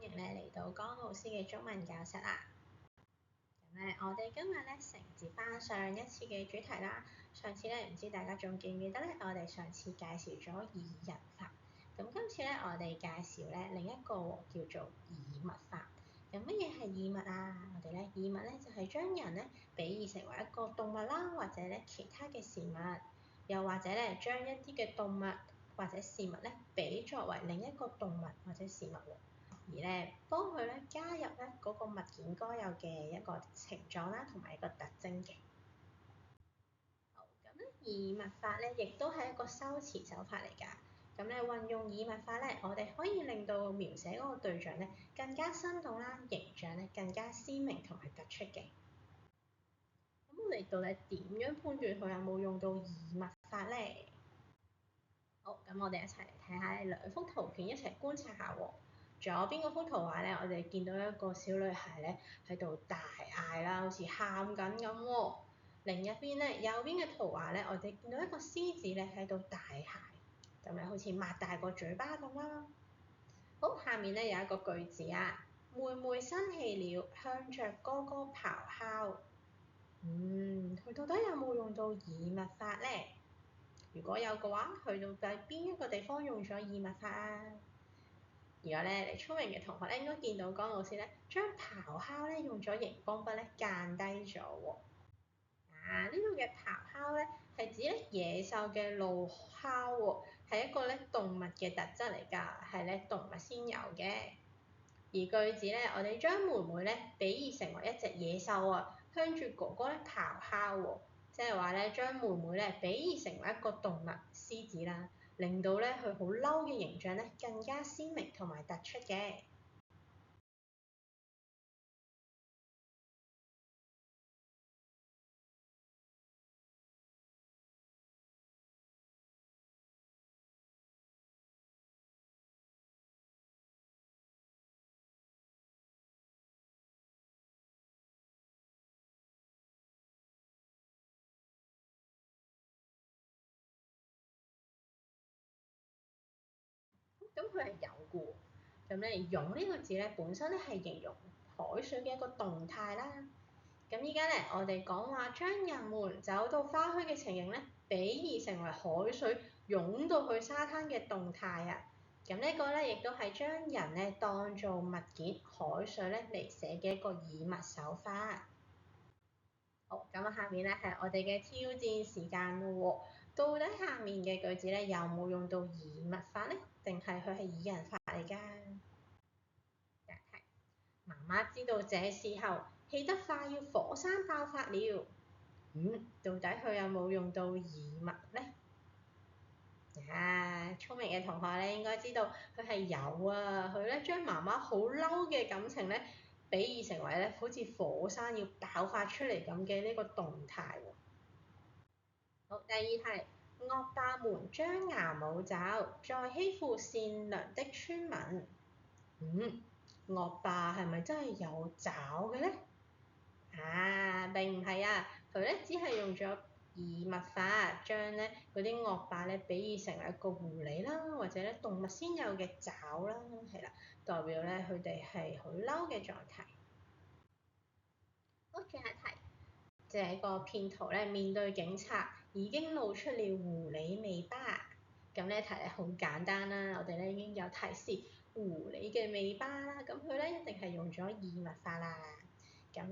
迎你嚟到江老師嘅中文教室啦。我哋今日承接翻上一次嘅主題啦。上次唔知大家仲記唔記得我哋上次介紹咗擬人法。咁今次我哋介紹另一個叫做擬物法。咁乜嘢係擬物啊？我哋擬物就係將人比喻成為一個動物啦，或者其他嘅事物，又或者將一啲嘅動物或者事物比作為另一個動物或者事物，而幫佢加入嗰個物件該有嘅一個形狀啦，同埋一個特徵嘅。好，咁擬物法亦都係一個修辭手法嚟㗎。咁運用擬物法我哋可以令到描寫嗰個對象更加生動啦，形象更加鮮明同埋突出嘅。咁我哋到底點樣判斷佢有冇用到擬物法呢？好，咁我哋一齊嚟睇下兩幅圖片，一齊觀察下喎。左邊嗰幅圖畫我哋見到一個小女孩喺度大嗌啦，好似喊緊咁喎。另一邊右邊嘅圖畫我哋見到一個獅子喺度大嗌，咁好似擘大個嘴巴咁啦。好，下面有一個句子啊，妹妹生氣了，向着哥哥咆哮。佢到底有冇用到擬物法呢？如果有嘅話，去到底邊一個地方用咗擬物法啊？而家你聰明嘅同學應該見到江老師將咆哮用咗熒光筆間低咗喎。呢度嘅咆哮係指野獸嘅怒哮喎，係一個動物嘅特質嚟㗎，係動物先有嘅。而句子我哋將妹妹比喻成為一隻野獸啊，向住哥哥咆哮喎，即係話將妹妹比喻成為一個動物獅子啦，令到佢好嬲嘅形象更加鮮明同埋突出嘅。咁佢係有嘅喎。咁湧呢個字本身係形容海水嘅一個動態啦。咁依家我哋講話將人們走到花墟嘅情形比喻成為海水湧到去沙灘嘅動態啊。咁呢個亦都係將人當做物件海水嚟寫嘅一個擬物手法。好，咁下面係我哋嘅挑戰時間喎。到底下面嘅句子有冇用到擬物法呢？定係佢係擬人法嚟㗎？答題：媽媽知道這時候氣得快要火山爆發了。到底佢有冇用到擬物呢？聰明嘅同學應該知道佢係有啊。佢將媽媽好嬲嘅感情比喻成為好似火山要爆發出嚟咁嘅呢個動態喎。好，第二題，惡霸們張牙舞爪，在欺負善良的村民。惡霸係咪真係有爪嘅呢？並唔係啊，佢只係用咗擬物法，將嗰啲惡霸比喻成為一個狐狸啦，或者動物先有嘅爪啦，係啦，代表佢哋係好嬲嘅狀態。好，最後一題，這個騙徒面對警察已經露出了狐狸尾巴。咁呢題好簡單啦，我哋已經有提示狐狸嘅尾巴啦，咁佢一定係用咗擬物法啦。咁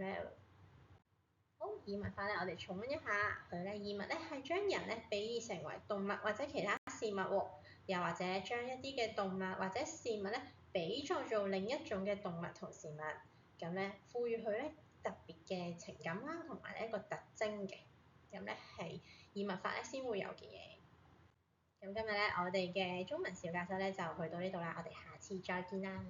好，擬物法我哋重溫一下，佢擬物係將人比喻成為動物或者其他事物喎，又或者將一啲嘅動物或者事物比作做另一種嘅動物同事物，咁賦予佢特別嘅情感啦，同埋一個特徵嘅，咁係擬物法先會有嘅嘢。咁今日我哋嘅中文小教室就去到呢度啦，我哋下次再見啦。